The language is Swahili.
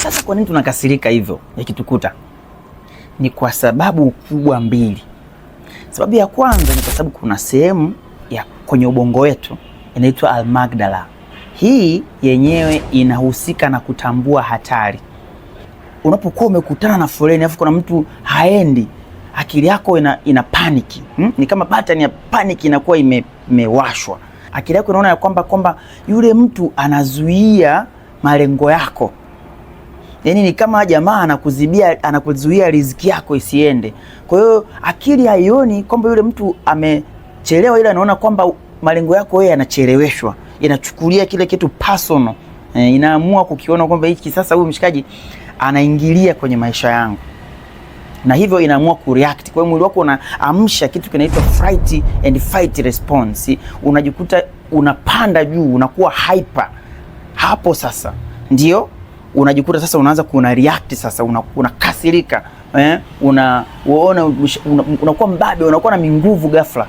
Sasa kwa nini tunakasirika hivyo yakitukuta? Ni kwa sababu kubwa mbili. Sababu ya kwanza ni kwa sababu kuna sehemu ya kwenye ubongo wetu inaitwa amygdala. Hii yenyewe inahusika na kutambua hatari. Unapokuwa umekutana na foleni afu kuna mtu haendi, akili yako ina paniki. Ni kama pattern ya paniki inakuwa imewashwa. Akili yako inaona ya kwamba yule mtu anazuia malengo yako. Yaani ni kama jamaa anakuzuia riziki yako isiende. Kwa hiyo akili haioni kwamba yule mtu amechelewa, ila anaona kwamba malengo yako wewe yanacheleweshwa. Inachukulia kile kitu personal. Inaamua kukiona kwamba hiki sasa huyu mshikaji anaingilia kwenye maisha yangu. Na hivyo inaamua kureact. Kwa hiyo mwili wako unaamsha kitu kinaitwa fight and fight response. Unajikuta unapanda juu, unakuwa hyper. Hapo sasa ndio unajikuta sasa unaanza kuna react sasa, unakasirika, unakuwa mbabe, unakuwa na nguvu ghafla.